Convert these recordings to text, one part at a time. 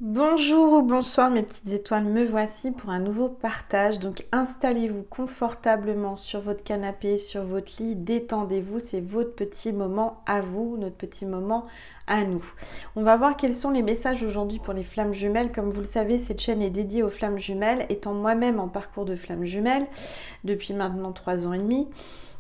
Bonjour ou bonsoir mes petites étoiles, me voici pour un nouveau partage. Donc installez-vous confortablement sur votre canapé, sur votre lit, détendez-vous, c'est votre petit moment à vous, notre petit moment à nous. On va voir quels sont les messages aujourd'hui pour les flammes jumelles. Comme vous le savez, cette chaîne est dédiée aux flammes jumelles, étant moi-même en parcours de flammes jumelles depuis maintenant 3 ans et demi.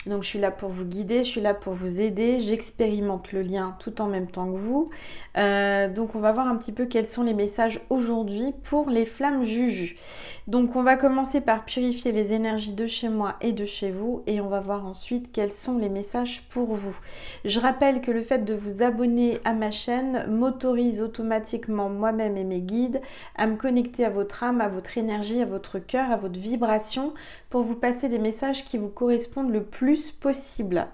Donc je suis là pour vous guider, je suis là pour vous aider, j'expérimente le lien tout en même temps que vous. Donc on va voir un petit peu quels sont les messages aujourd'hui pour les flammes juju. Donc on va commencer par purifier les énergies de chez moi et de chez vous et on va voir ensuite quels sont les messages pour vous. Je rappelle que le fait de vous abonner à ma chaîne m'autorise automatiquement moi-même et mes guides à me connecter à votre âme, à votre énergie, à votre cœur, à votre vibration pour vous passer des messages qui vous correspondent le plus possible.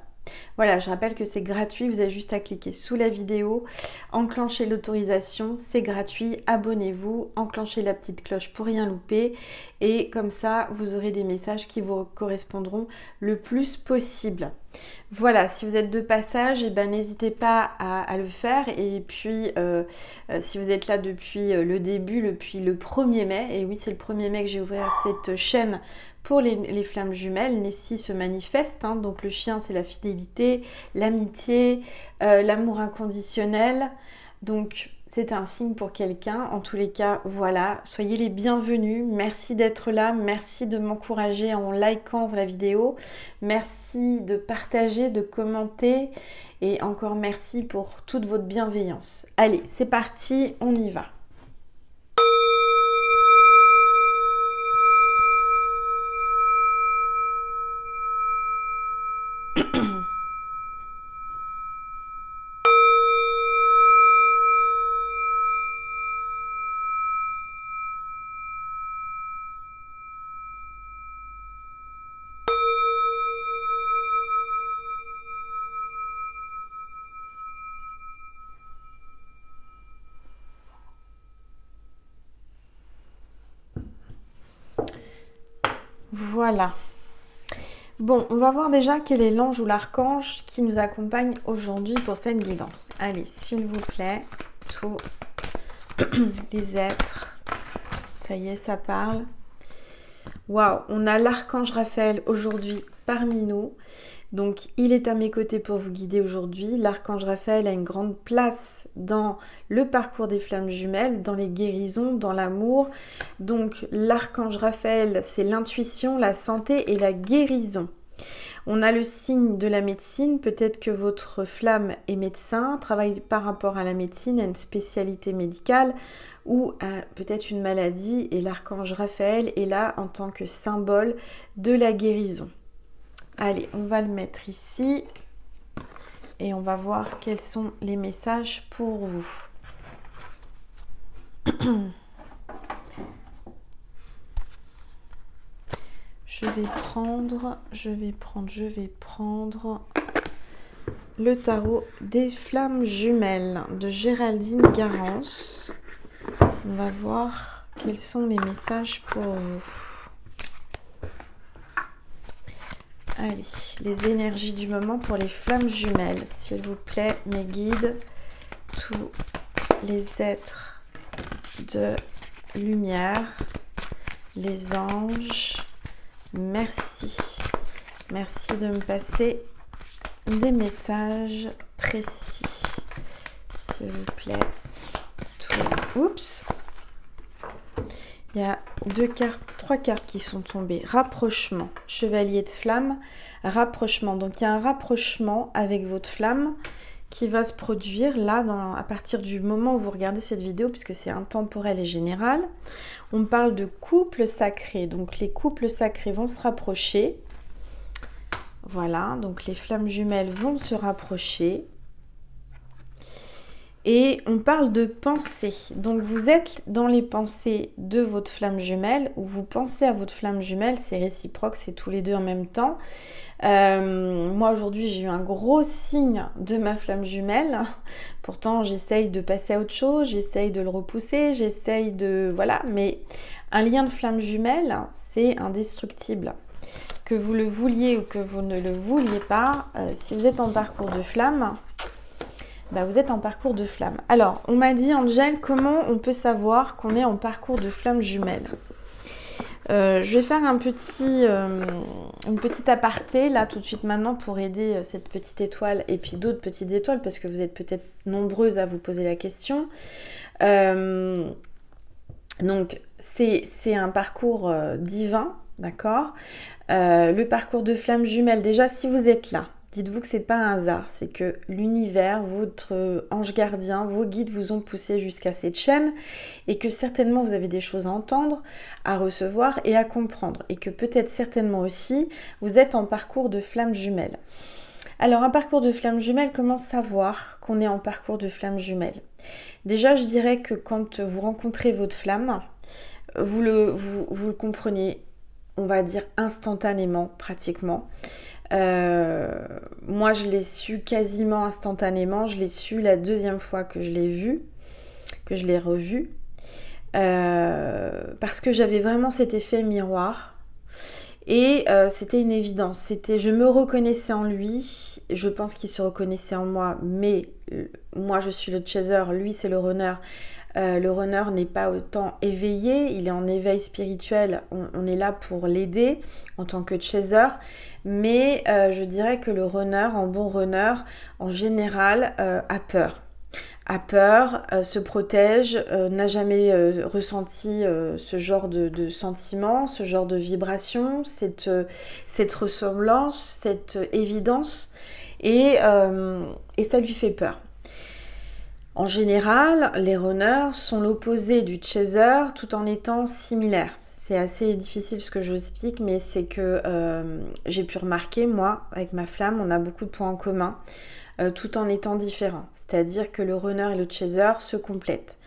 Voilà, je rappelle que c'est gratuit, vous avez juste à cliquer sous la vidéo, enclencher l'autorisation, c'est gratuit, abonnez-vous, enclenchez la petite cloche pour rien louper et comme ça vous aurez des messages qui vous correspondront le plus possible. Voilà, si vous êtes de passage, n'hésitez pas à le faire. Et puis, si vous êtes là depuis le début, depuis le 1er mai, et oui, c'est le 1er mai que j'ai ouvert cette chaîne pour les flammes jumelles, Nessie se manifeste. Donc le chien, c'est la fidélité, l'amitié, l'amour inconditionnel. Donc c'est un signe pour quelqu'un. En tous les cas, voilà, soyez les bienvenus. Merci d'être là. Merci de m'encourager en likant la vidéo. Merci de partager, de commenter. Et encore merci pour toute votre bienveillance. Allez, c'est parti, on y va. Voilà. Bon, on va voir déjà quel est l'ange ou l'archange qui nous accompagne aujourd'hui pour cette guidance. Allez, s'il vous plaît, tous les êtres. Ça y est, ça parle. Waouh, on a l'archange Raphaël aujourd'hui parmi nous. Donc, il est à mes côtés pour vous guider aujourd'hui. L'archange Raphaël a une grande place dans le parcours des flammes jumelles, dans les guérisons, dans l'amour. Donc, l'archange Raphaël, c'est l'intuition, la santé et la guérison. On a le signe de la médecine. Peut-être que votre flamme est médecin, travaille par rapport à la médecine, à une spécialité médicale ou à peut-être une maladie. Et l'archange Raphaël est là en tant que symbole de la guérison. Allez, on va le mettre ici et on va voir quels sont les messages pour vous. Je vais prendre le tarot des flammes jumelles de Géraldine Garance. On va voir quels sont les messages pour vous. Allez, les énergies du moment pour les flammes jumelles. S'il vous plaît, mes guides, tous les êtres de lumière, les anges, merci. Merci de me passer des messages précis. S'il vous plaît. Oups. Il y a 3 cartes qui sont tombées. Rapprochement, chevalier de flamme, rapprochement. Donc il y a un rapprochement avec votre flamme qui va se produire là à partir du moment où vous regardez cette vidéo, puisque c'est intemporel et général. On parle de couple sacré. Donc les couples sacrés vont se rapprocher. Voilà, donc les flammes jumelles vont se rapprocher. Et on parle de pensée. Donc vous êtes dans les pensées de votre flamme jumelle, ou vous pensez à votre flamme jumelle, c'est réciproque, c'est tous les deux en même temps. Moi aujourd'hui j'ai eu un gros signe de ma flamme jumelle. Pourtant j'essaye de passer à autre chose, j'essaye de le repousser, j'essaye de... Voilà, mais un lien de flamme jumelle, c'est indestructible. Que vous le vouliez ou que vous ne le vouliez pas, si vous êtes en parcours de flamme... Bah, vous êtes en parcours de flamme. Alors, on m'a dit, Angèle, comment on peut savoir qu'on est en parcours de flamme jumelle? Je vais faire une petite aparté là tout de suite maintenant pour aider cette petite étoile et puis d'autres petites étoiles parce que vous êtes peut-être nombreuses à vous poser la question. Donc c'est un parcours divin, d'accord? Le parcours de flamme jumelle, déjà si vous êtes là, dites-vous que c'est pas un hasard, c'est que l'univers, votre ange gardien, vos guides vous ont poussé jusqu'à cette chaîne et que certainement vous avez des choses à entendre, à recevoir et à comprendre et que peut-être certainement aussi vous êtes en parcours de flamme jumelle. Alors un parcours de flamme jumelle, comment savoir qu'on est en parcours de flamme jumelle? Déjà je dirais que quand vous rencontrez votre flamme, vous le comprenez, on va dire instantanément pratiquement. Moi je l'ai su quasiment instantanément, je l'ai su la deuxième fois que je l'ai vu, que je l'ai revu, parce que j'avais vraiment cet effet miroir et c'était une évidence, je me reconnaissais en lui, je pense qu'il se reconnaissait en moi, mais moi je suis le chaser, lui c'est le runner. Le runner n'est pas autant éveillé, il est en éveil spirituel, on est là pour l'aider en tant que chaser, mais je dirais que le runner, en bon runner, en général, a peur. Se protège, n'a jamais ressenti ce genre de sentiment, ce genre de vibration, cette ressemblance, cette évidence, et ça lui fait peur. En général, les runners sont l'opposé du chaser tout en étant similaires. C'est assez difficile ce que je vous explique, mais c'est que j'ai pu remarquer, moi, avec ma flamme, on a beaucoup de points en commun, tout en étant différents. C'est-à-dire que le runner et le chaser se complètent.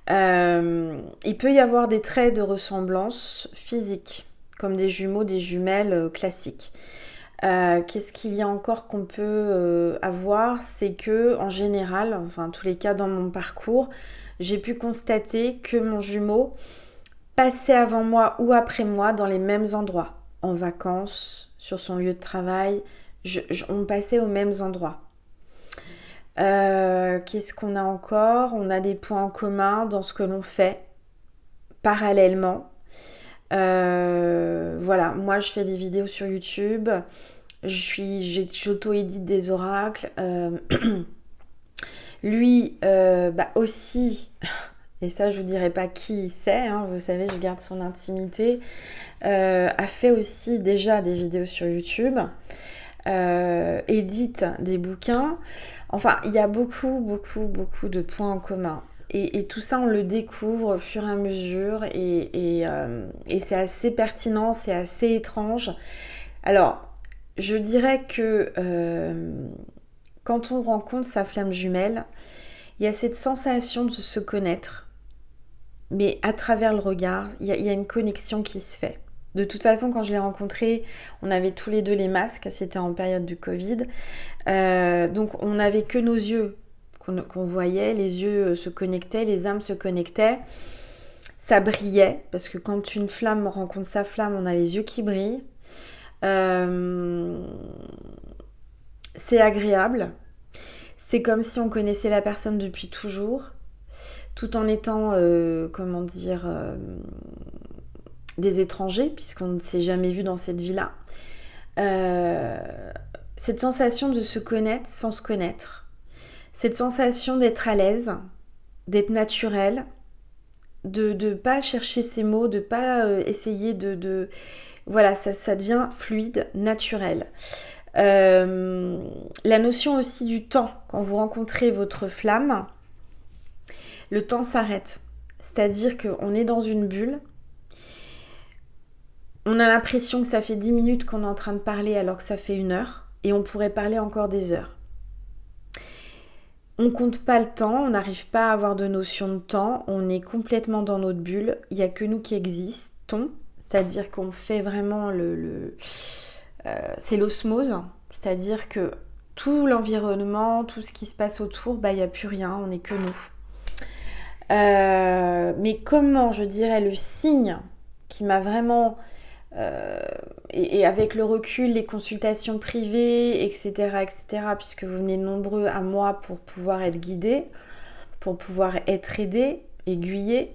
Il peut y avoir des traits de ressemblance physique, comme des jumeaux, des jumelles classiques. Qu'est-ce qu'il y a encore qu'on peut avoir? C'est que en général, enfin en tous les cas dans mon parcours, j'ai pu constater que mon jumeau passait avant moi ou après moi dans les mêmes endroits, en vacances, sur son lieu de travail, on passait aux mêmes endroits. Qu'est-ce qu'on a encore? On a des points en commun dans ce que l'on fait parallèlement. Voilà, moi je fais des vidéos sur YouTube, j'auto-édite des oracles. Lui aussi, et ça je vous dirai pas qui c'est, hein, vous savez, je garde son intimité, a fait aussi déjà des vidéos sur YouTube, édite des bouquins. Enfin, il y a beaucoup de points en commun. Et tout ça, on le découvre au fur et à mesure et c'est assez pertinent, c'est assez étrange. Alors, je dirais que quand on rencontre sa flamme jumelle, il y a cette sensation de se connaître, mais à travers le regard, il y a une connexion qui se fait. De toute façon, quand je l'ai rencontré, on avait tous les deux les masques, c'était en période du Covid. Donc on n'avait que nos yeux qu'on voyait, les yeux se connectaient, les âmes se connectaient, ça brillait, parce que quand une flamme rencontre sa flamme, on a les yeux qui brillent. C'est agréable, c'est comme si on connaissait la personne depuis toujours, tout en étant, des étrangers, puisqu'on ne s'est jamais vu dans cette vie-là. Cette sensation de se connaître sans se connaître, cette sensation d'être à l'aise, d'être naturel, de ne pas chercher ses mots, de ne pas essayer de... Voilà, ça devient fluide, naturel. La notion aussi du temps, quand vous rencontrez votre flamme, le temps s'arrête. C'est-à-dire qu'on est dans une bulle, on a l'impression que ça fait 10 minutes qu'on est en train de parler alors que ça fait 1 heure, et on pourrait parler encore des heures. On compte pas le temps, on n'arrive pas à avoir de notion de temps, on est complètement dans notre bulle, il n'y a que nous qui existons, c'est-à-dire qu'on fait vraiment c'est l'osmose, c'est-à-dire que tout l'environnement, tout ce qui se passe autour, il n'y a plus rien, on n'est que nous. Mais comment, je dirais, le signe qui m'a vraiment et avec le recul, les consultations privées, etc., puisque vous venez nombreux à moi pour pouvoir être guidés, pour pouvoir être aidés, aiguillés,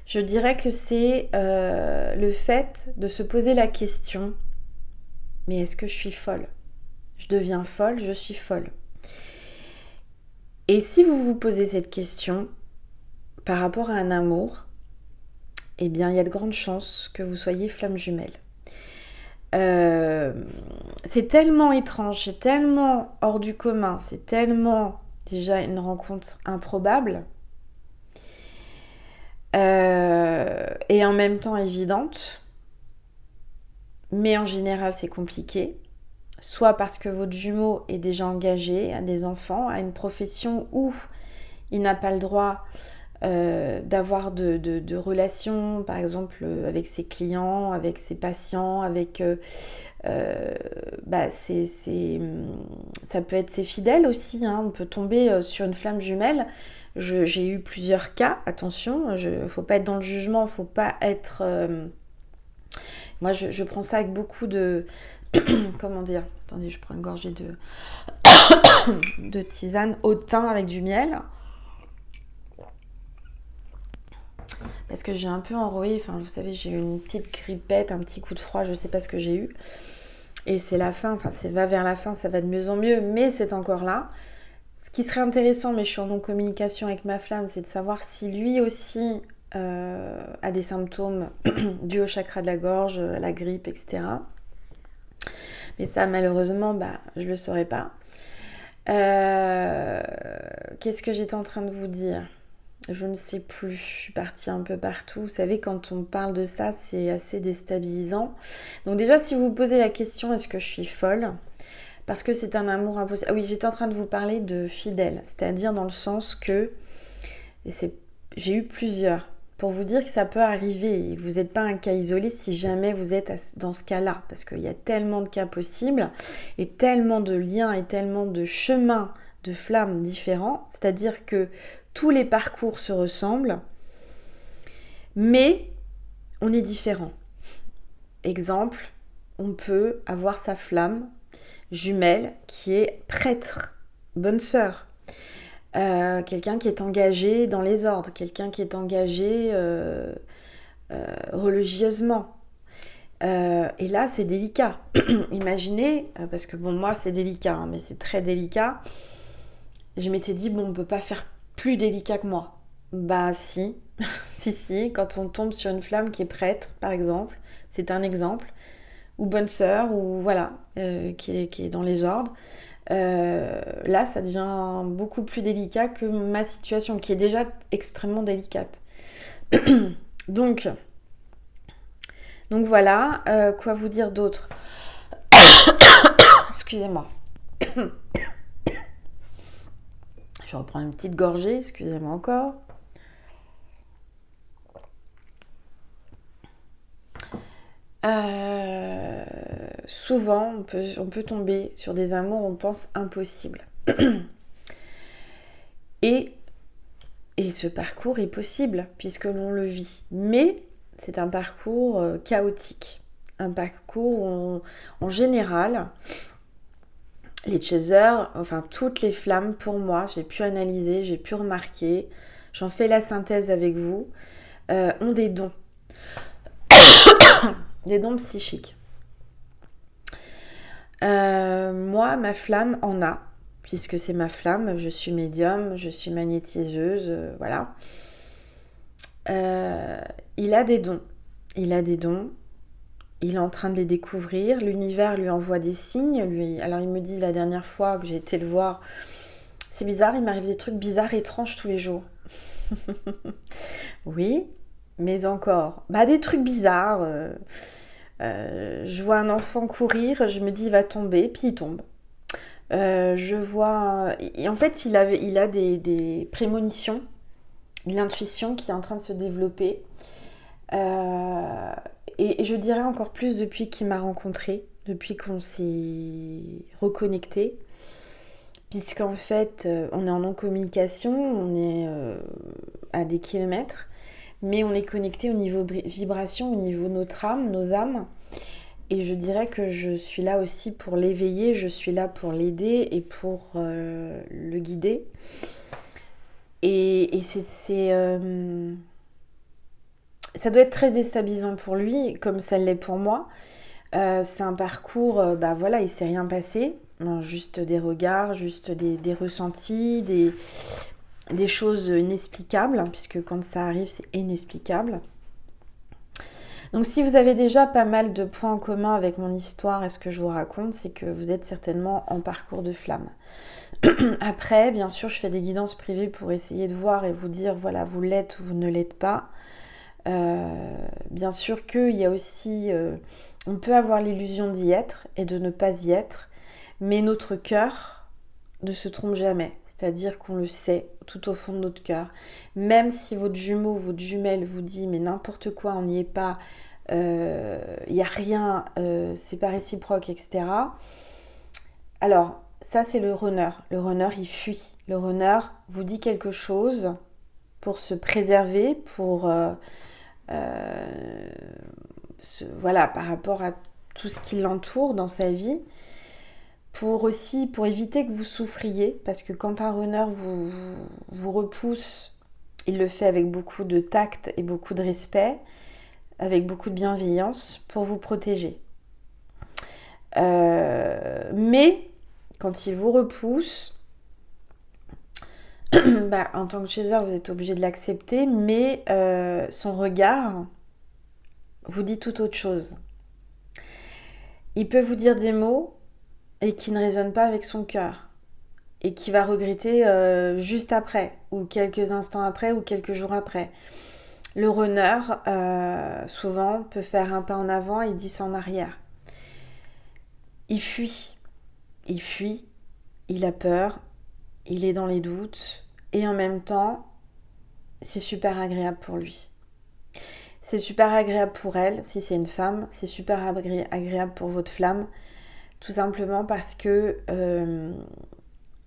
je dirais que c'est le fait de se poser la question, mais est-ce que je suis folle ? Je deviens folle, je suis folle. Et si vous vous posez cette question par rapport à un amour, eh bien, il y a de grandes chances que vous soyez flamme jumelle. C'est tellement étrange, c'est tellement hors du commun, c'est tellement déjà une rencontre improbable et en même temps évidente, mais en général c'est compliqué, soit parce que votre jumeau est déjà engagé, a des enfants, a une profession où il n'a pas le droit d'avoir de relations, par exemple avec ses clients, avec ses patients, avec ça peut être ses fidèles aussi, hein. On peut tomber sur une flamme jumelle. J'ai eu plusieurs cas, attention, faut pas être dans le jugement, faut pas être... moi je prends ça avec beaucoup de... comment dire ? Attendez, je prends une gorgée de tisane au thym avec du miel. Parce que j'ai un peu enroué, enfin vous savez, j'ai eu une petite grippette, un petit coup de froid, je sais pas ce que j'ai eu. Et c'est la fin, enfin c'est va vers la fin, ça va de mieux en mieux, mais c'est encore là. Ce qui serait intéressant, mais je suis en non-communication avec ma flamme, c'est de savoir si lui aussi a des symptômes dus au chakra de la gorge, à la grippe, etc. Mais ça, malheureusement, je le saurais pas. Qu'est-ce que j'étais en train de vous dire ? Je ne sais plus, je suis partie un peu partout. Vous savez, quand on parle de ça, c'est assez déstabilisant. Donc déjà, si vous vous posez la question, est-ce que je suis folle ? Parce que c'est un amour impossible. Ah oui, j'étais en train de vous parler de fidèle, c'est-à-dire dans le sens que j'ai eu plusieurs. Pour vous dire que ça peut arriver, vous n'êtes pas un cas isolé si jamais vous êtes dans ce cas-là, parce qu'il y a tellement de cas possibles, et tellement de liens, et tellement de chemins, de flammes différents, c'est-à-dire que tous les parcours se ressemblent, mais on est différent. Exemple, on peut avoir sa flamme jumelle qui est prêtre, bonne sœur, quelqu'un qui est engagé dans les ordres, quelqu'un qui est engagé religieusement. Et là, c'est délicat. Imaginez, parce que bon, moi, c'est délicat, hein, mais c'est très délicat. Je m'étais dit, bon, on peut pas faire plus délicat que moi. Bah si, si, quand on tombe sur une flamme qui est prêtre, par exemple, c'est un exemple, ou bonne sœur, ou voilà, qui est dans les ordres, là, ça devient beaucoup plus délicat que ma situation, qui est déjà extrêmement délicate. Donc voilà, quoi vous dire d'autre ? Excusez-moi. Je reprends une petite gorgée, excusez-moi encore. Souvent, on peut tomber sur des amours, on pense impossibles. Et ce parcours est possible, puisque l'on le vit. Mais c'est un parcours chaotique. Un parcours où, en général, les chasers, enfin toutes les flammes, pour moi, j'ai pu analyser, j'ai pu remarquer, j'en fais la synthèse avec vous, ont des dons. Des dons psychiques. Moi, ma flamme en a, puisque c'est ma flamme, je suis médium, je suis magnétiseuse, voilà. Il a des dons. Il est en train de les découvrir, l'univers lui envoie des signes, alors il me dit la dernière fois que j'ai été le voir, c'est bizarre, il m'arrive des trucs bizarres, étranges tous les jours. Oui, mais encore, des trucs bizarres. Je vois un enfant courir, je me dis il va tomber, puis il tombe. Je vois... Et en fait, il a des prémonitions, l'intuition qui est en train de se développer. Et je dirais encore plus depuis qu'il m'a rencontrée, depuis qu'on s'est reconnecté. Puisqu'en fait, on est en non-communication, on est à des kilomètres, mais on est connecté au niveau vibration, au niveau de notre âme, nos âmes. et je dirais que je suis là aussi pour l'éveiller, je suis là pour l'aider et pour le guider. Et ça doit être très déstabilisant pour lui, comme ça l'est pour moi. C'est un parcours, bah voilà, il s'est rien passé. Non, juste des regards, juste des ressentis, des choses inexplicables, hein, puisque quand ça arrive, c'est inexplicable. Donc si vous avez déjà pas mal de points en commun avec mon histoire et ce que je vous raconte, c'est que vous êtes certainement en parcours de flamme. Après, bien sûr, je fais des guidances privées pour essayer de voir et vous dire, voilà, vous l'êtes ou vous ne l'êtes pas. Bien sûr qu'il y a aussi... on peut avoir l'illusion d'y être et de ne pas y être, mais notre cœur ne se trompe jamais. C'est-à-dire qu'on le sait tout au fond de notre cœur. Même si votre jumeau, votre jumelle vous dit mais n'importe quoi, on n'y est pas, il n'y a rien, c'est pas réciproque, etc. Alors, ça c'est le runner. Le runner, il fuit. Le runner vous dit quelque chose pour se préserver, pour... voilà, par rapport à tout ce qui l'entoure dans sa vie, pour éviter que vous souffriez, parce que quand un runner vous repousse, il le fait avec beaucoup de tact et beaucoup de respect, avec beaucoup de bienveillance pour vous protéger. Mais quand il vous repousse, bah, en tant que chaser, vous êtes obligé de l'accepter, mais son regard vous dit tout autre chose. Il peut vous dire des mots et qui ne résonnent pas avec son cœur et qui va regretter juste après, ou quelques instants après, ou quelques jours après. Le runner, souvent, peut faire un pas en avant et 10 en arrière. Il fuit, il a peur, il est dans les doutes, et en même temps, c'est super agréable pour lui. C'est super agréable pour elle, si c'est une femme, c'est super agréable pour votre flamme, tout simplement parce que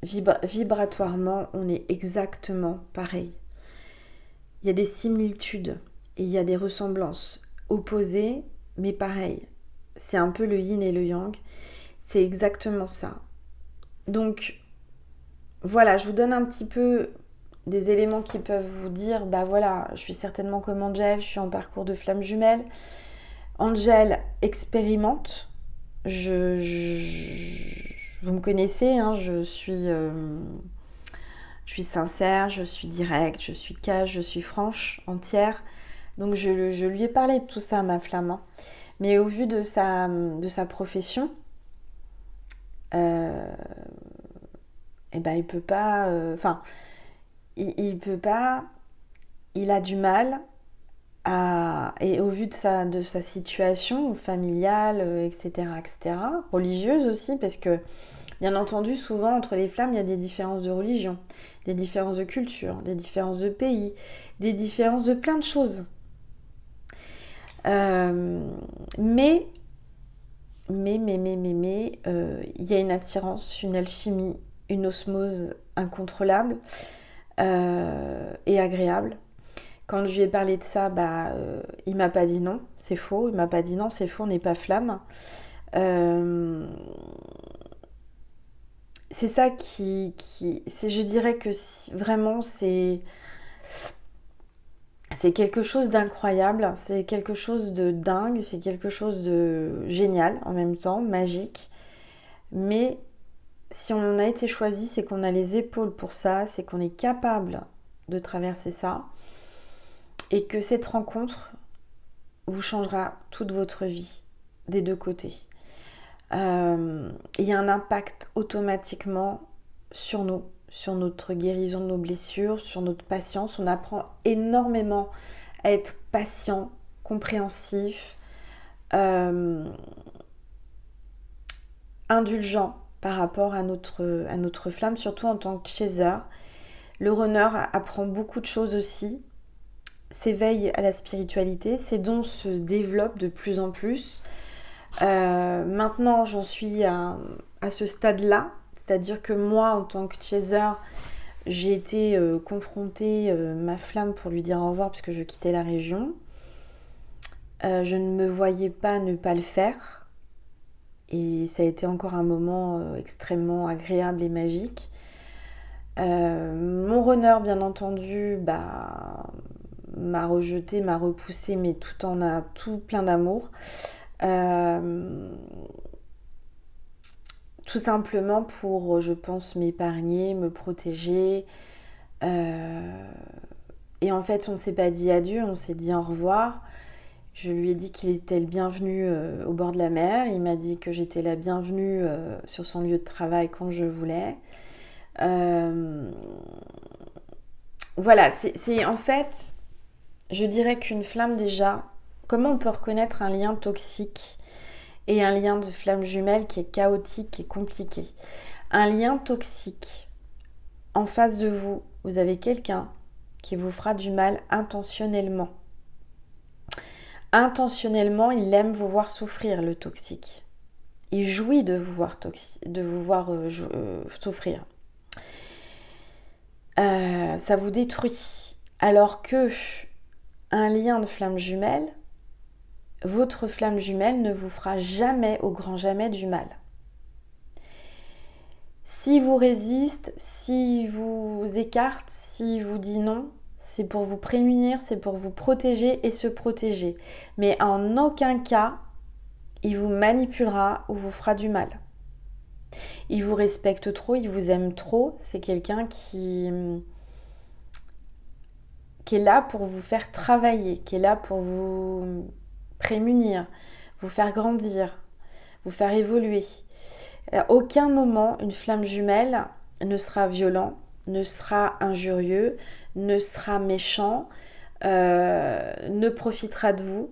vibratoirement, on est exactement pareil. Il y a des similitudes et il y a des ressemblances opposées, mais pareilles. C'est un peu le yin et le yang. C'est exactement ça. Donc, voilà, je vous donne un petit peu des éléments qui peuvent vous dire, bah voilà, je suis certainement comme Angel, je suis en parcours de flamme jumelle. Angel expérimente. Vous me connaissez, hein, je suis sincère, je suis directe, je suis cash, je suis franche, entière. Donc je lui ai parlé de tout ça à ma flamme. Hein. Mais au vu de sa profession, eh ben il peut pas... il peut pas... Il a du mal à... Et au vu de sa situation familiale, etc., etc., religieuse aussi, parce que, bien entendu, souvent, entre les flammes, il y a des différences de religion, des différences de culture, des différences de pays, des différences de plein de choses. Mais il y a une attirance, une alchimie, une osmose incontrôlable et agréable. Quand je lui ai parlé de ça, il m'a pas dit non, c'est faux. Il m'a pas dit non, c'est faux, on n'est pas flamme. C'est ça je dirais que vraiment c'est quelque chose d'incroyable, c'est quelque chose de dingue, c'est quelque chose de génial en même temps, magique. Mais si on a été choisi, c'est qu'on a les épaules pour ça, c'est qu'on est capable de traverser ça. Et que cette rencontre vous changera toute votre vie, des deux côtés. Il y a un impact automatiquement sur nous, sur notre guérison de nos blessures, sur notre patience. On apprend énormément à être patient, compréhensif, indulgent par rapport à notre flamme, surtout en tant que chaser. Le runner apprend beaucoup de choses aussi, s'éveille à la spiritualité, ses dons se développent de plus en plus. Maintenant, j'en suis à ce stade-là, c'est-à-dire que moi, en tant que chaser, j'ai été confrontée ma flamme pour lui dire au revoir puisque je quittais la région. Je ne me voyais pas ne pas le faire. Et ça a été encore un moment extrêmement agréable et magique. Mon runner, bien entendu, m'a rejeté, m'a repoussé, mais tout plein d'amour. Tout simplement pour, je pense, m'épargner, me protéger. Et en fait, on ne s'est pas dit adieu, on s'est dit au revoir. Je lui ai dit qu'il était le bienvenu au bord de la mer. Il m'a dit que j'étais la bienvenue sur son lieu de travail quand je voulais. Voilà, c'est en fait, je dirais qu'une flamme déjà, comment on peut reconnaître un lien toxique et un lien de flamme jumelle qui est chaotique et compliqué. Un lien toxique, en face de vous, vous avez quelqu'un qui vous fera du mal intentionnellement. Intentionnellement, il aime vous voir souffrir, le toxique. Il jouit de vous voir, souffrir. Ça vous détruit. Alors que un lien de flamme jumelle, votre flamme jumelle ne vous fera jamais, au grand jamais, du mal. Si vous résiste, si vous écarte, si vous dit non, c'est pour vous prémunir, c'est pour vous protéger et se protéger. Mais en aucun cas, il vous manipulera ou vous fera du mal. Il vous respecte trop, il vous aime trop. C'est quelqu'un qui est là pour vous faire travailler, qui est là pour vous prémunir, vous faire grandir, vous faire évoluer. À aucun moment, une flamme jumelle ne sera violent, ne sera injurieux, ne sera méchant, ne profitera de vous.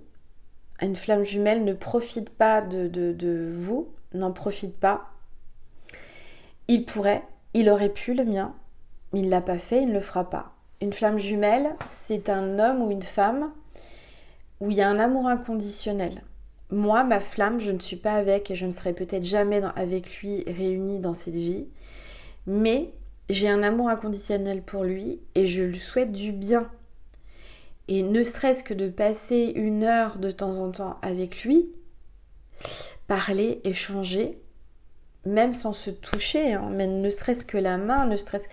Une flamme jumelle ne profite pas de vous, n'en profite pas. Il pourrait, il aurait pu, le mien, mais il ne l'a pas fait, il ne le fera pas. Une flamme jumelle, c'est un homme ou une femme où il y a un amour inconditionnel. Moi, ma flamme, je ne suis pas avec et je ne serai peut-être jamais avec lui réunie dans cette vie. Mais j'ai un amour inconditionnel pour lui et je lui souhaite du bien. Et ne serait-ce que de passer 1 heure de temps en temps avec lui, parler, échanger, même sans se toucher, hein, mais ne serait-ce que la main, ne serait-ce...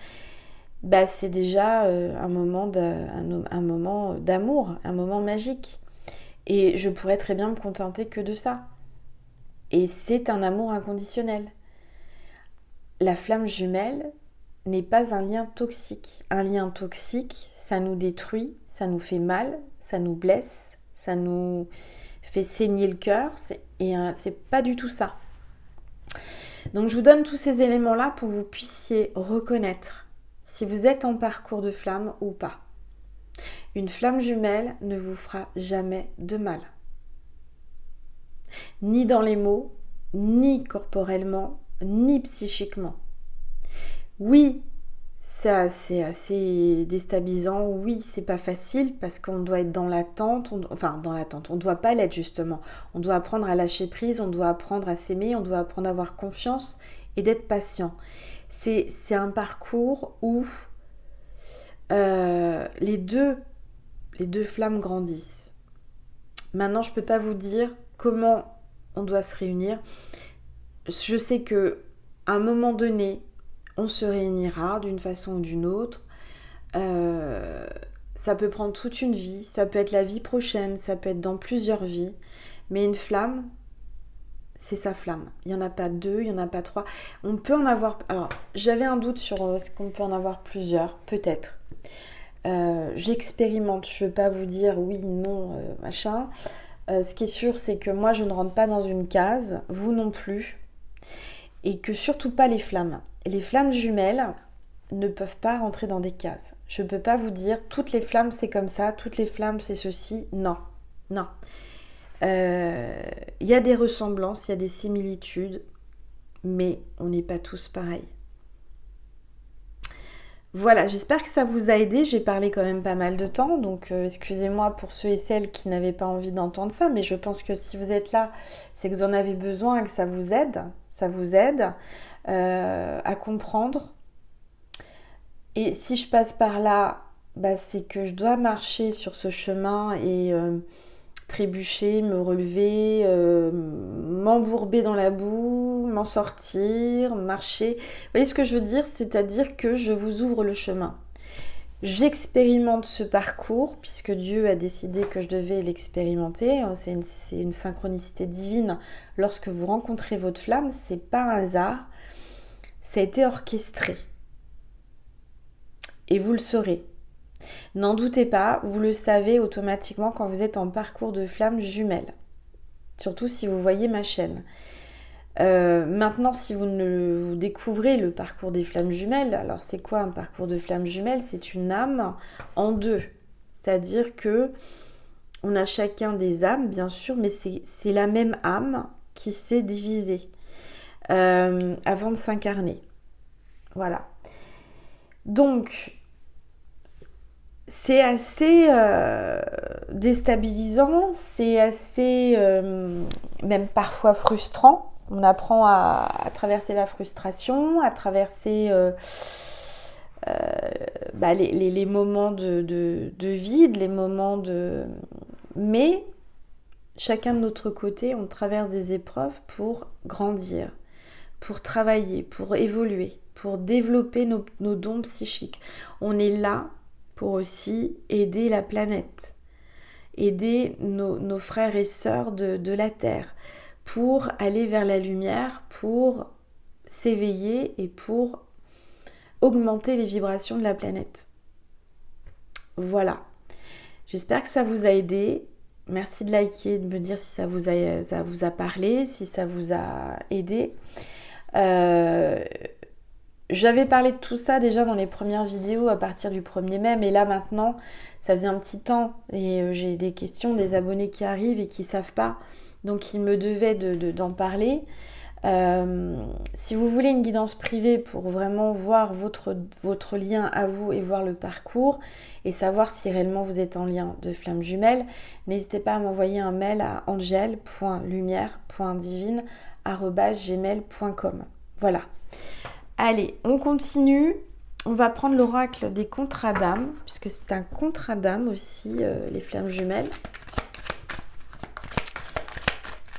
c'est déjà un moment d'amour, un moment magique. Et je pourrais très bien me contenter que de ça. Et c'est un amour inconditionnel. La flamme jumelle n'est pas un lien toxique. Un lien toxique, ça nous détruit, ça nous fait mal, ça nous blesse, ça nous fait saigner le cœur. C'est pas du tout ça. Donc je vous donne tous ces éléments-là pour que vous puissiez reconnaître si vous êtes en parcours de flamme ou pas. Une flamme jumelle ne vous fera jamais de mal. Ni dans les mots, ni corporellement, ni psychiquement. Oui, c'est assez déstabilisant. Oui, c'est pas facile parce qu'on doit être dans l'attente. On ne doit pas l'être justement. On doit apprendre à lâcher prise, on doit apprendre à s'aimer, on doit apprendre à avoir confiance et d'être patient. C'est un parcours où les deux flammes grandissent. Maintenant, je ne peux pas vous dire comment on doit se réunir. Je sais qu'à un moment donné, on se réunira d'une façon ou d'une autre. Ça peut prendre toute une vie, ça peut être la vie prochaine, ça peut être dans plusieurs vies. Mais une flamme, c'est sa flamme. Il n'y en a pas 2, il n'y en a pas 3. On peut en avoir... Alors, j'avais un doute sur ce qu'on peut en avoir plusieurs, peut-être. J'expérimente, je ne veux pas vous dire oui, non, machin. Ce qui est sûr, c'est que moi, je ne rentre pas dans une case, vous non plus. Et que surtout pas les flammes. Les flammes jumelles ne peuvent pas rentrer dans des cases. Je ne peux pas vous dire toutes les flammes c'est comme ça, toutes les flammes c'est ceci. Non, non. Il y a des ressemblances, il y a des similitudes, mais on n'est pas tous pareils. Voilà, j'espère que ça vous a aidé. J'ai parlé quand même pas mal de temps, donc excusez-moi pour ceux et celles qui n'avaient pas envie d'entendre ça, mais je pense que si vous êtes là, c'est que vous en avez besoin et que ça vous aide. Ça vous aide à comprendre. Et si je passe par là, c'est que je dois marcher sur ce chemin et trébucher, me relever, m'embourber dans la boue, m'en sortir, marcher. Vous voyez ce que je veux dire? C'est-à-dire que je vous ouvre le chemin. J'expérimente ce parcours puisque Dieu a décidé que je devais l'expérimenter. C'est une synchronicité divine. Lorsque vous rencontrez votre flamme, c'est pas un hasard. Ça a été orchestré. Et vous le saurez. N'en doutez pas, vous le savez automatiquement quand vous êtes en parcours de flamme jumelle. Surtout si vous voyez ma chaîne. Maintenant, si vous découvrez le parcours des flammes jumelles, alors c'est quoi un parcours de flammes jumelles? C'est une âme en deux. C'est-à-dire que on a chacun des âmes, bien sûr, mais c'est la même âme qui s'est divisée avant de s'incarner. Voilà. Donc, c'est assez déstabilisant, c'est assez même parfois frustrant. On apprend à traverser la frustration, à traverser les moments de vide, les moments de... Mais chacun de notre côté, on traverse des épreuves pour grandir, pour travailler, pour évoluer, pour développer nos dons psychiques. On est là pour aussi aider la planète, aider nos frères et sœurs de la Terre, pour aller vers la lumière, pour s'éveiller et pour augmenter les vibrations de la planète. Voilà. J'espère que ça vous a aidé. Merci de liker, de me dire si ça vous a parlé, si ça vous a aidé. J'avais parlé de tout ça déjà dans les premières vidéos à partir du 1er mai, mais là maintenant, ça faisait un petit temps et j'ai des questions, des abonnés qui arrivent et qui ne savent pas. Donc il me devait d'en parler. Si vous voulez une guidance privée pour vraiment voir votre lien à vous et voir le parcours et savoir si réellement vous êtes en lien de flamme jumelle, n'hésitez pas à m'envoyer un mail à angel.lumière.divine@gmail.com. Voilà. Allez, on continue. On va prendre l'oracle des contrats d'âme, puisque c'est un contrat d'âme aussi, les flammes jumelles.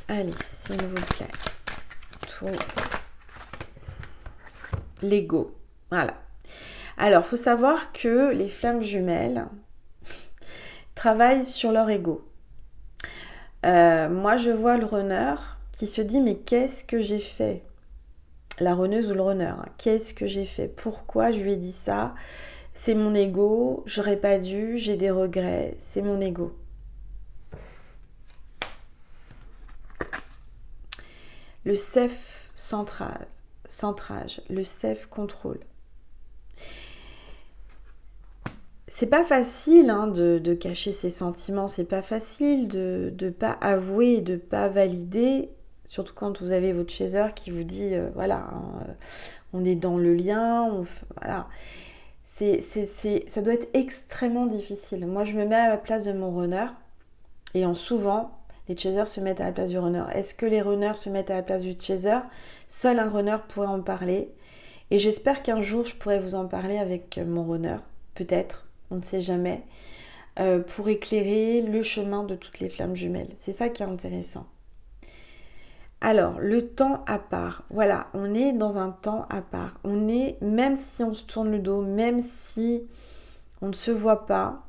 Allez, s'il vous plaît. Tout. L'ego. Voilà. Alors, il faut savoir que les flammes jumelles travaillent sur leur ego. Moi, je vois le runner qui se dit « Mais qu'est-ce que j'ai fait ?» La runneuse ou le runner. Hein. Qu'est-ce que j'ai fait? Pourquoi je lui ai dit ça? C'est mon ego. J'aurais pas dû. J'ai des regrets. C'est mon ego. Le self-centrage, le self-control. C'est pas facile hein, de cacher ses sentiments, c'est pas facile de ne pas avouer, de ne pas valider, surtout quand vous avez votre chaser qui vous dit on est dans le lien, voilà. Ça doit être extrêmement difficile. Moi je me mets à la place de mon runner et souvent les chasers se mettent à la place du runner. Est-ce que les runners se mettent à la place du chaser? Seul un runner pourrait en parler. Et j'espère qu'un jour, je pourrai vous en parler avec mon runner. Peut-être, on ne sait jamais. Pour éclairer le chemin de toutes les flammes jumelles. C'est ça qui est intéressant. Alors, le temps à part. Voilà, on est dans un temps à part. On est, même si on se tourne le dos, même si on ne se voit pas,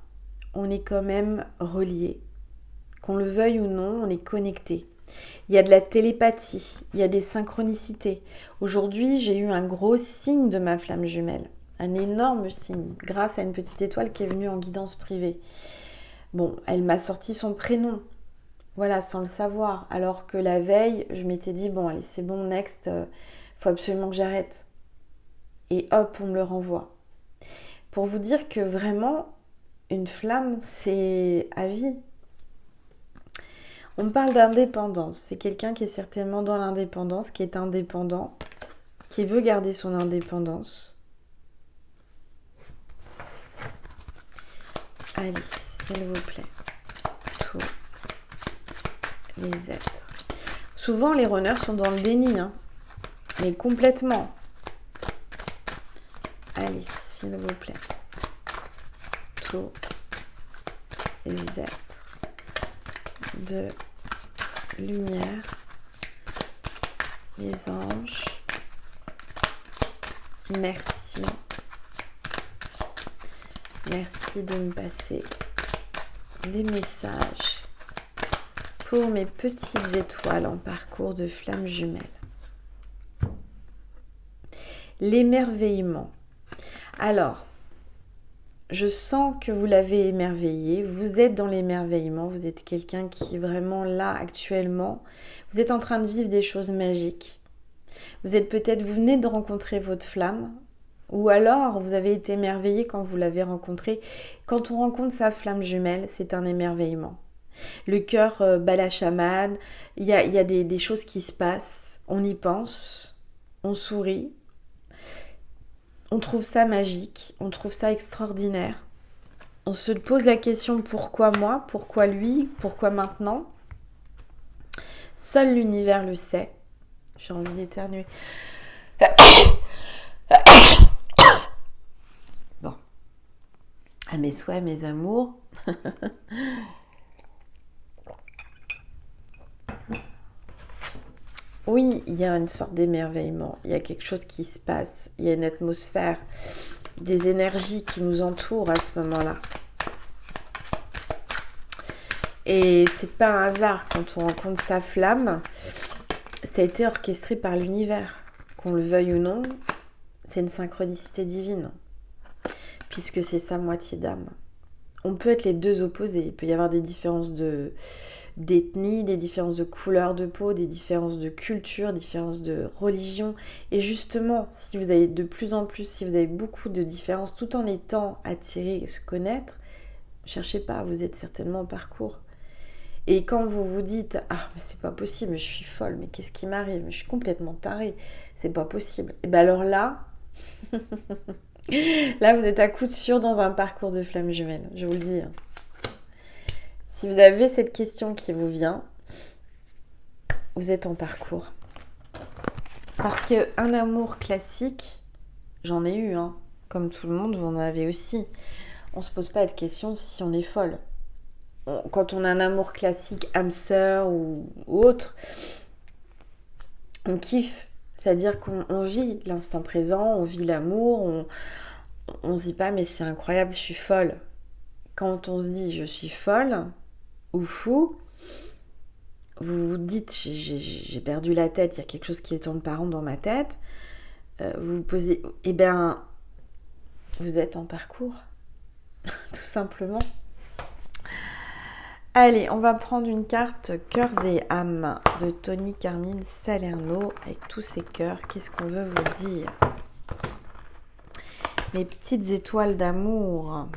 on est quand même reliés. Qu'on le veuille ou non, on est connecté. Il y a de la télépathie, il y a des synchronicités. Aujourd'hui, j'ai eu un gros signe de ma flamme jumelle. Un énorme signe, grâce à une petite étoile qui est venue en guidance privée. Bon, elle m'a sorti son prénom. Voilà, sans le savoir. Alors que la veille, je m'étais dit, bon, allez, c'est bon, next, faut absolument que j'arrête. Et hop, on me le renvoie. Pour vous dire que vraiment, une flamme, c'est à vie. On parle d'indépendance. C'est quelqu'un qui est certainement dans l'indépendance, qui est indépendant, qui veut garder son indépendance. Allez, s'il vous plaît. Tous les êtres. Souvent, les runners sont dans le déni, hein, mais complètement. Allez, s'il vous plaît. Tous les êtres de lumière, les anges, merci. Merci de me passer des messages pour mes petites étoiles en parcours de flammes jumelles. L'émerveillement. Alors, je sens que vous l'avez émerveillé, vous êtes dans l'émerveillement, vous êtes quelqu'un qui est vraiment là actuellement, vous êtes en train de vivre des choses magiques. Vous venez de rencontrer votre flamme, ou alors vous avez été émerveillé quand vous l'avez rencontrée. Quand on rencontre sa flamme jumelle, c'est un émerveillement. Le cœur bat la chamade, il y a des choses qui se passent, on y pense, on sourit. On trouve ça magique, on trouve ça extraordinaire. On se pose la question pourquoi moi, pourquoi lui, pourquoi maintenant. Seul l'univers le sait. J'ai envie d'éternuer. Bon. À mes souhaits, mes amours. Oui, il y a une sorte d'émerveillement, il y a quelque chose qui se passe, il y a une atmosphère, des énergies qui nous entourent à ce moment-là. Et c'est pas un hasard quand on rencontre sa flamme, ça a été orchestré par l'univers. Qu'on le veuille ou non, c'est une synchronicité divine, puisque c'est sa moitié d'âme. On peut être les deux opposés, il peut y avoir des différences d'ethnie, des différences de couleur de peau, des différences de culture, des différences de religion. Et justement, si vous avez de plus en plus, si vous avez beaucoup de différences, tout en étant attiré et se connaître, cherchez pas, vous êtes certainement en parcours. Et quand vous vous dites « Ah, mais c'est pas possible, mais je suis folle, mais qu'est-ce qui m'arrive? Mais je suis complètement tarée, c'est pas possible. » Et bien alors là, là vous êtes à coup sûr dans un parcours de flamme jumelle, je vous le dis. Si vous avez cette question qui vous vient, vous êtes en parcours. Parce qu'un amour classique, j'en ai eu, hein, comme tout le monde, vous en avez aussi. On ne se pose pas de questions si on est folle. Quand on a un amour classique, âme sœur ou autre, on kiffe. C'est-à-dire qu'on vit l'instant présent, on vit l'amour, on se dit pas mais c'est incroyable, je suis folle. Quand on se dit je suis folle ou fou, vous vous dites j'ai perdu la tête, il y a quelque chose qui tourne pas rond dans ma tête, vous vous posez, eh bien vous êtes en parcours, tout simplement. Allez, on va prendre une carte Cœurs et âmes de Tony Carmine Salerno avec tous ces cœurs. Qu'est-ce qu'on veut vous dire? Mes petites étoiles d'amour.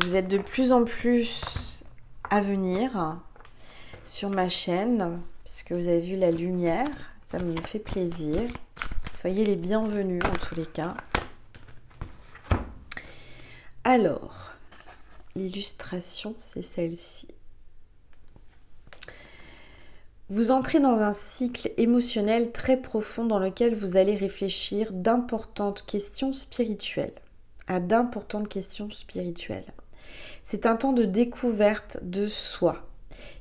Vous êtes de plus en plus à venir sur ma chaîne, puisque vous avez vu la lumière. Ça me fait plaisir. Soyez les bienvenus en tous les cas. Alors, l'illustration, c'est celle-ci. Vous entrez dans un cycle émotionnel très profond dans lequel vous allez réfléchir à d'importantes questions spirituelles. C'est un temps de découverte de soi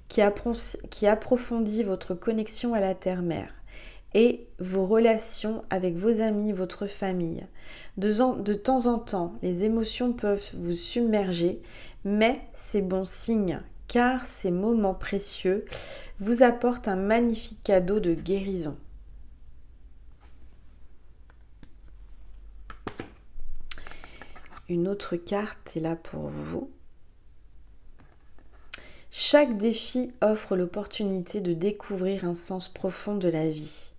qui approfondit votre connexion à la terre-mère et vos relations avec vos amis, votre famille. De temps en temps, les émotions peuvent vous submerger, mais c'est bon signe, car ces moments précieux vous apportent un magnifique cadeau de guérison. Une autre carte est là pour vous. Chaque défi offre l'opportunité de découvrir un sens profond de la vie.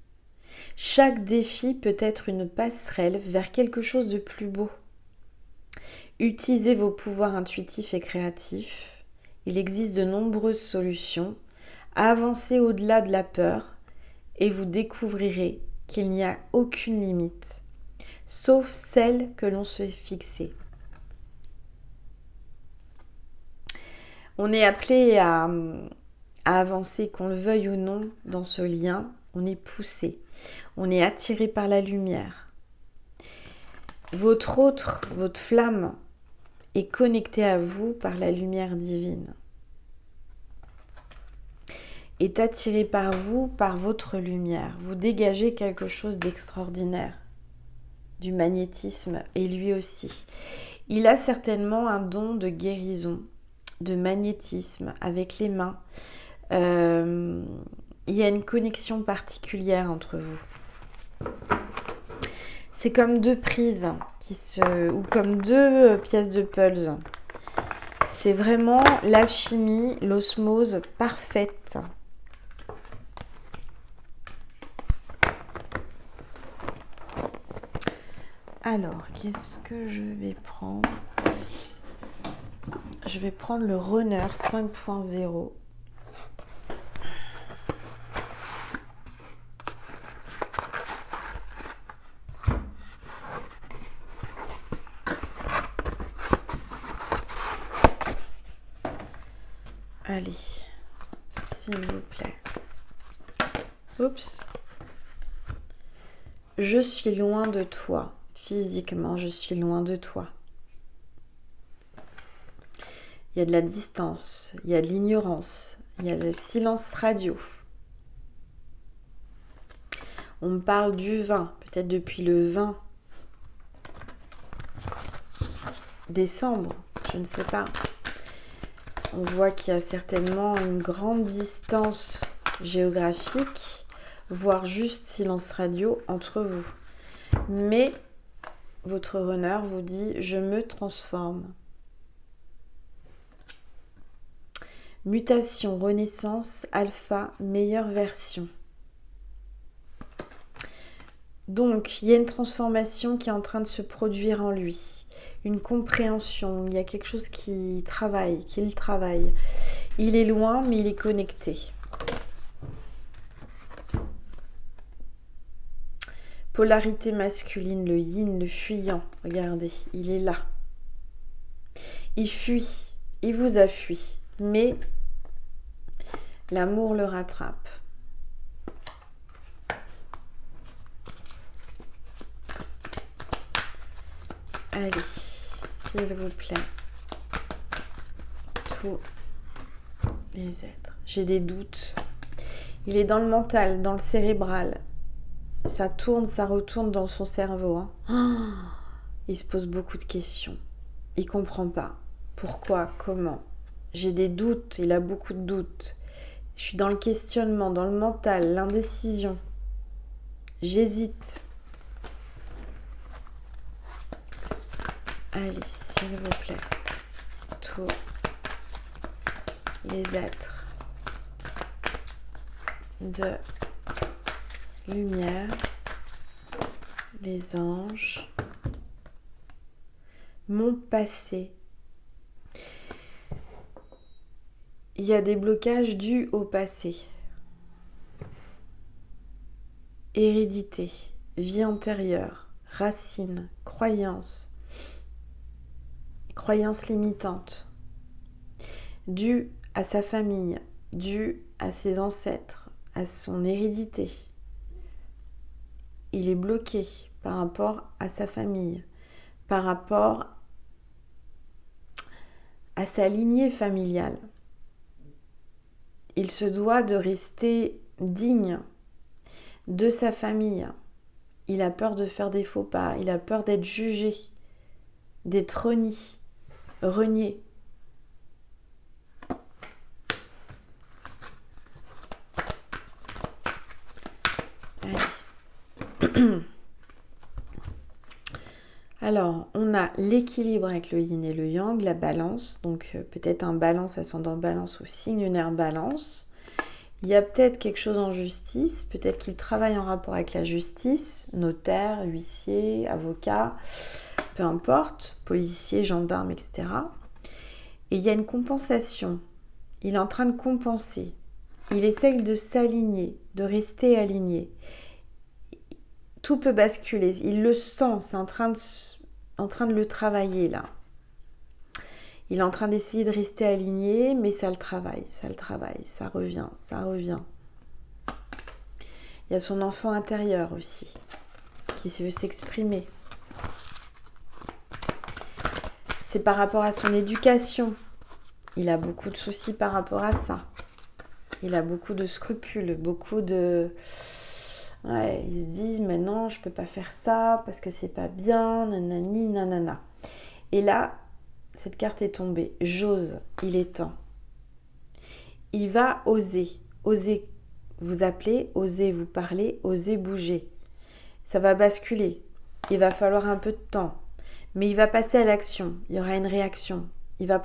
Chaque défi peut être une passerelle vers quelque chose de plus beau. Utilisez vos pouvoirs intuitifs et créatifs. Il existe de nombreuses solutions. Avancez au-delà de la peur et vous découvrirez qu'il n'y a aucune limite, sauf celle que l'on se fixer. On est appelé à avancer, qu'on le veuille ou non, dans ce lien. On est poussé, on est attiré par la lumière. Votre flamme est connecté à vous par la lumière divine. Est attiré par vous, par votre lumière. Vous dégagez quelque chose d'extraordinaire, du magnétisme, et lui aussi. Il a certainement un don de guérison, de magnétisme avec les mains. Il y a une connexion particulière entre vous. C'est comme deux prises ou comme deux pièces de puzzle. C'est vraiment l'alchimie, l'osmose parfaite. Alors, qu'est-ce que je vais prendre? Je vais prendre le Runner 5.0. Allez, s'il vous plaît. Oups. Je suis loin de toi. Physiquement, je suis loin de toi. Il y a de la distance, il y a de l'ignorance, il y a le silence radio. On me parle du vin, peut-être depuis le 20 décembre, je ne sais pas. On voit qu'il y a certainement une grande distance géographique, voire juste silence radio entre vous. Mais votre runner vous dit « je me transforme ». Mutation, renaissance, alpha, meilleure version. Donc, il y a une transformation qui est en train de se produire en lui. Une compréhension, il y a quelque chose qui travaille, qu'il travaille. Il est loin, mais il est connecté. Polarité masculine, le yin, le fuyant. Regardez, il est là. Il fuit, il vous a fui, mais l'amour le rattrape. Allez, s'il vous plaît. Tous les êtres. J'ai des doutes. Il est dans le mental, dans le cérébral. Ça tourne, ça retourne dans son cerveau. Il se pose beaucoup de questions. Il ne comprend pas. Pourquoi? Comment? J'ai des doutes. Il a beaucoup de doutes. Je suis dans le questionnement, dans le mental, l'indécision. J'hésite. Allez, s'il vous plaît. Tous les êtres de lumière, les anges, mon passé. Il y a des blocages dus au passé. Hérédité, vie antérieure, racines, croyances limitantes, dues à sa famille, dues à ses ancêtres, à son hérédité. Il est bloqué par rapport à sa famille, par rapport à sa lignée familiale. Il se doit de rester digne de sa famille. Il a peur de faire des faux pas, il a peur d'être jugé, d'être renié. Alors, on a l'équilibre avec le yin et le yang, la balance, donc peut-être un balance, ascendant balance ou signe lunaire balance. Il y a peut-être quelque chose en justice, peut-être qu'il travaille en rapport avec la justice, notaire, huissier, avocat, peu importe, policier, gendarme, etc. Et il y a une compensation. Il est en train de compenser. Il essaye de s'aligner, de rester aligné. Tout peut basculer. Il le sent, c'est en train de le travailler là. Il est en train d'essayer de rester aligné, mais ça le travaille, ça revient. Il y a son enfant intérieur aussi, qui veut s'exprimer. c'est par rapport à son éducation. Il a beaucoup de soucis par rapport à ça. Il a beaucoup de scrupules, beaucoup de... Ouais, il se dit, mais non, je peux pas faire ça parce que c'est pas bien, nanani, nanana. Et là, cette carte est tombée. J'ose, il est temps. Il va oser vous appeler, oser vous parler, oser bouger. Ça va basculer. Il va falloir un peu de temps. Mais il va passer à l'action. Il y aura une réaction. Il va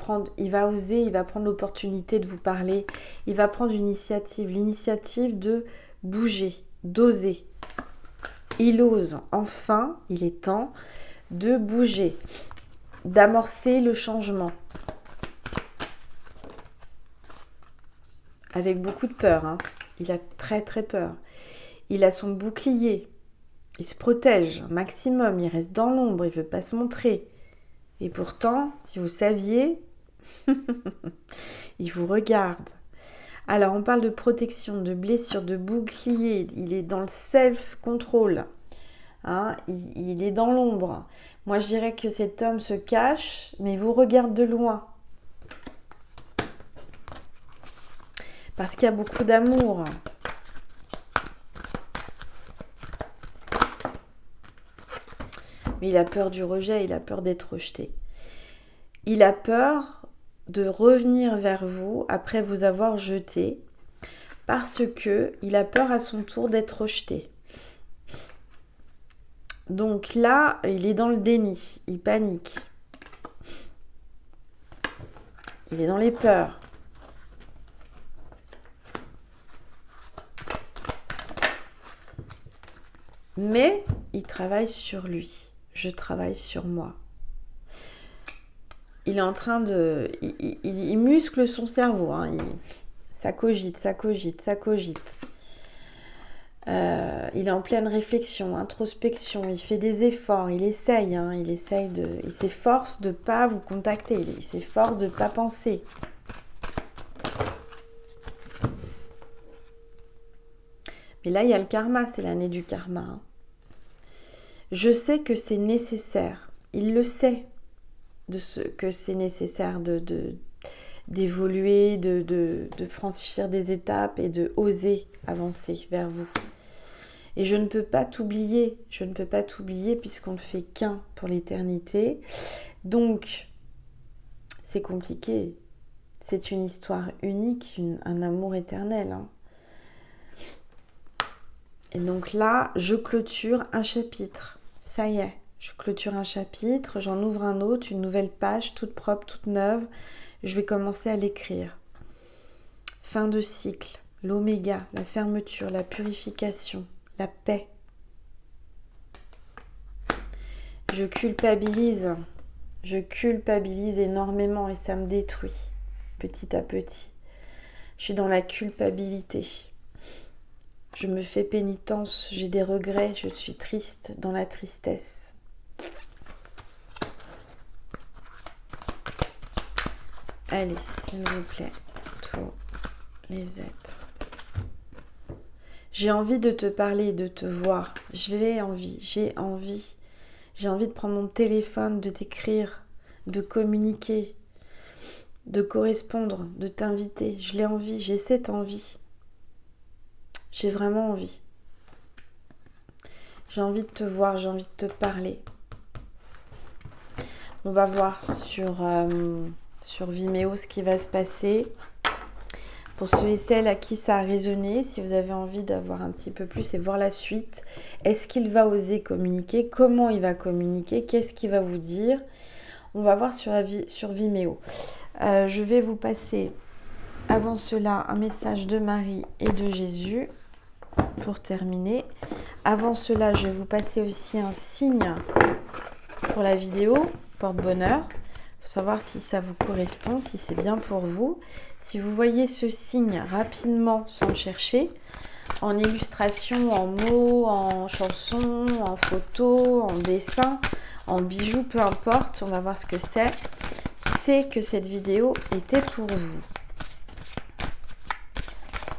oser, il va prendre l'opportunité de vous parler. Il va prendre l'initiative de bouger, d'oser. Il ose, enfin, il est temps de bouger, d'amorcer le changement. Avec beaucoup de peur, hein. Il a très très peur. Il a son bouclier. Il se protège un maximum, il reste dans l'ombre, il ne veut pas se montrer. Et pourtant, si vous saviez, il vous regarde. Alors, on parle de protection, de blessure, de bouclier. Il est dans le self-control. Hein, il est dans l'ombre. Moi, je dirais que cet homme se cache, mais il vous regarde de loin. Parce qu'il y a beaucoup d'amour. Mais il a peur du rejet, il a peur d'être rejeté. Il a peur de revenir vers vous après vous avoir jeté parce que il a peur à son tour d'être rejeté. Donc là, il est dans le déni, il panique. Il est dans les peurs. Mais il travaille sur lui. Je travaille sur moi. Il est en train de... Il muscle son cerveau. Hein. Ça cogite. Il est en pleine réflexion, introspection. Il fait des efforts. Il essaye. Hein. Il s'efforce de ne pas vous contacter. Il s'efforce de ne pas penser. Mais là, il y a le karma. C'est l'année du karma. Hein. Je sais que c'est nécessaire. Il le sait que c'est nécessaire d'évoluer, de franchir des étapes et de oser avancer vers vous. Et je ne peux pas t'oublier. Je ne peux pas t'oublier puisqu'on ne fait qu'un pour l'éternité. Donc, c'est compliqué. C'est une histoire unique, un amour éternel. Hein. Et donc là, je clôture un chapitre. Ça y est, je clôture un chapitre, j'en ouvre un autre, une nouvelle page, toute propre, toute neuve. Je vais commencer à l'écrire. Fin de cycle, l'oméga, la fermeture, la purification, la paix. Je culpabilise énormément et ça me détruit petit à petit. Je suis dans la culpabilité. Je me fais pénitence, j'ai des regrets, je suis triste dans la tristesse. Allez, s'il vous plaît, tous les êtres. J'ai envie de te parler, de te voir. J'ai envie de prendre mon téléphone, de t'écrire, de communiquer, de correspondre, de t'inviter. Je l'ai envie, j'ai cette envie. J'ai vraiment envie. J'ai envie de te voir, j'ai envie de te parler. On va voir sur Vimeo ce qui va se passer. Pour ceux et celles à qui ça a résonné, si vous avez envie d'avoir un petit peu plus et voir la suite, est-ce qu'il va oser communiquer? Comment il va communiquer? Qu'est-ce qu'il va vous dire? On va voir sur Vimeo. Je vais vous passer avant cela un message de Marie et de Jésus. Pour terminer, avant cela, je vais vous passer aussi un signe pour la vidéo porte-bonheur. Il faut savoir si ça vous correspond, si c'est bien pour vous. Si vous voyez ce signe rapidement, sans le chercher, en illustration, en mots, en chanson, en photo, en dessin, en bijoux, peu importe, on va voir ce que c'est que cette vidéo était pour vous.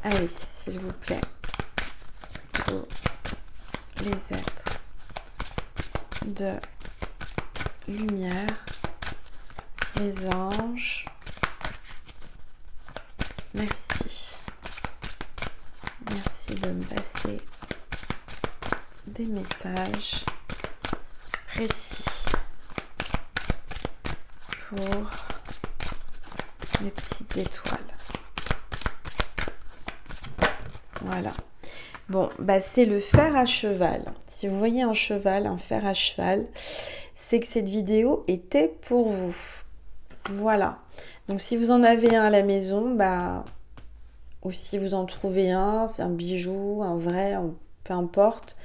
Allez, s'il vous plaît. Les êtres de lumière les anges, merci. Merci de me passer des messages précis pour mes petites étoiles. Voilà. Bon, bah c'est le fer à cheval. Si vous voyez un cheval, un fer à cheval, c'est que cette vidéo était pour vous. Voilà. Donc si vous en avez un à la maison, bah, ou si vous en trouvez un, c'est un bijou, un vrai, peu importe.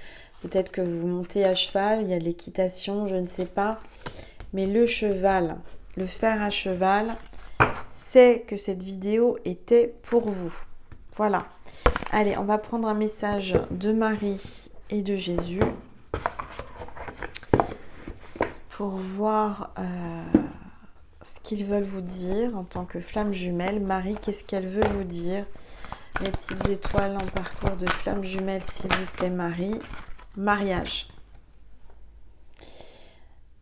Peut-être que vous montez à cheval, il y a de l'équitation, je ne sais pas. Mais le cheval, le fer à cheval, c'est que cette vidéo était pour vous. Voilà. Allez, on va prendre un message de Marie et de Jésus pour voir ce qu'ils veulent vous dire en tant que flamme jumelle. Marie, qu'est-ce qu'elle veut vous dire? Mes petites étoiles en parcours de flamme jumelle, s'il vous plaît, Marie. Mariage.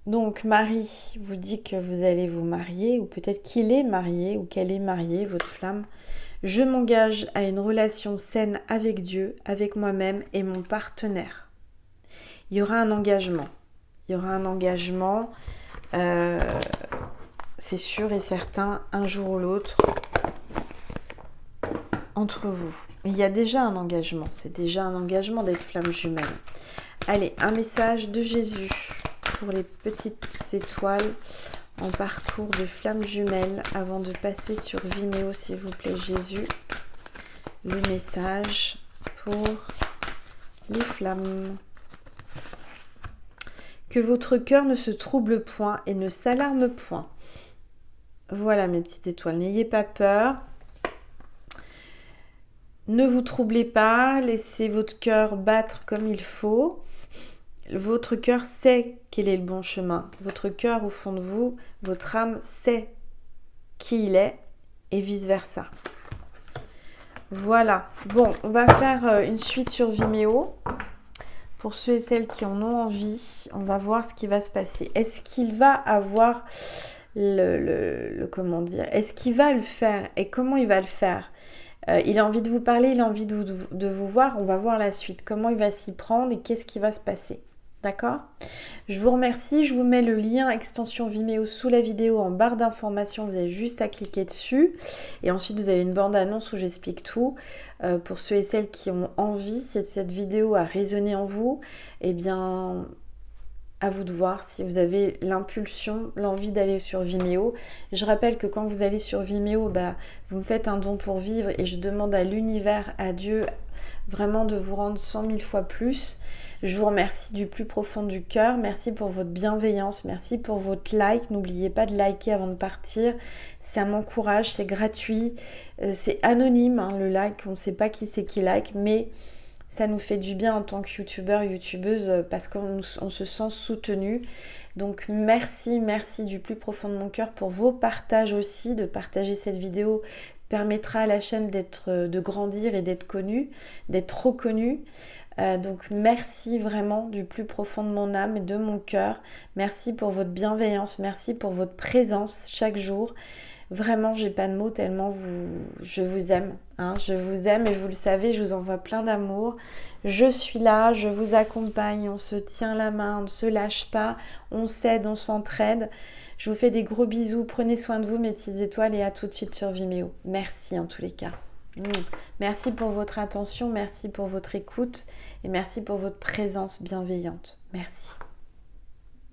Donc, Marie vous dit que vous allez vous marier, ou peut-être qu'il est marié, ou qu'elle est mariée, votre flamme. Je m'engage à une relation saine avec Dieu, avec moi-même et mon partenaire. Il y aura un engagement. Il y aura un engagement, c'est sûr et certain, un jour ou l'autre, entre vous. Il y a déjà un engagement. C'est déjà un engagement d'être flamme jumelle. Allez, un message de Jésus pour les petites étoiles en parcours de flamme jumelle avant de passer sur Vimeo, s'il vous plaît, Jésus. Le message pour les flammes. Que votre cœur ne se trouble point et ne s'alarme point. Voilà mes petites étoiles, n'ayez pas peur. Ne vous troublez pas, laissez votre cœur battre comme il faut. Votre cœur sait quel est le bon chemin. Votre cœur au fond de vous, votre âme sait qui il est et vice-versa. Voilà. Bon, on va faire une suite sur Vimeo. Pour ceux et celles qui en ont envie, on va voir ce qui va se passer. Est-ce qu'il va avoir comment dire? Est-ce qu'il va le faire et comment il va le faire? Il a envie de vous parler, il a envie de vous voir. On va voir la suite. Comment il va s'y prendre et qu'est-ce qui va se passer? D'accord? Je vous remercie. Je vous mets le lien extension Vimeo sous la vidéo en barre d'informations. Vous avez juste à cliquer dessus. Et ensuite, vous avez une bande-annonce où j'explique tout. Pour ceux et celles qui ont envie, si cette vidéo a résonné en vous, eh bien, à vous de voir si vous avez l'impulsion, l'envie d'aller sur Vimeo. Je rappelle que quand vous allez sur Vimeo, vous me faites un don pour vivre et je demande à l'univers, à Dieu, vraiment de vous rendre 100 000 fois plus. Je vous remercie du plus profond du cœur. Merci pour votre bienveillance. Merci pour votre like. N'oubliez pas de liker avant de partir. Ça m'encourage, c'est gratuit. C'est anonyme, hein, le like. On ne sait pas qui c'est qui like, mais ça nous fait du bien en tant que youtubeur, youtubeuse, parce qu'on se sent soutenu. Donc merci du plus profond de mon cœur pour vos partages aussi. De partager cette vidéo permettra à la chaîne de grandir et d'être connue, d'être reconnue. Donc merci vraiment du plus profond de mon âme et de mon cœur. Merci pour votre bienveillance, merci pour votre présence chaque jour. Vraiment, j'ai pas de mots tellement je vous aime. Hein, je vous aime et vous le savez, je vous envoie plein d'amour. Je suis là, je vous accompagne, on se tient la main, on ne se lâche pas, on s'aide, on s'entraide. Je vous fais des gros bisous, prenez soin de vous mes petites étoiles et à tout de suite sur Vimeo. Merci en tous les cas. Merci pour votre attention, merci pour votre écoute et merci pour votre présence bienveillante. Merci.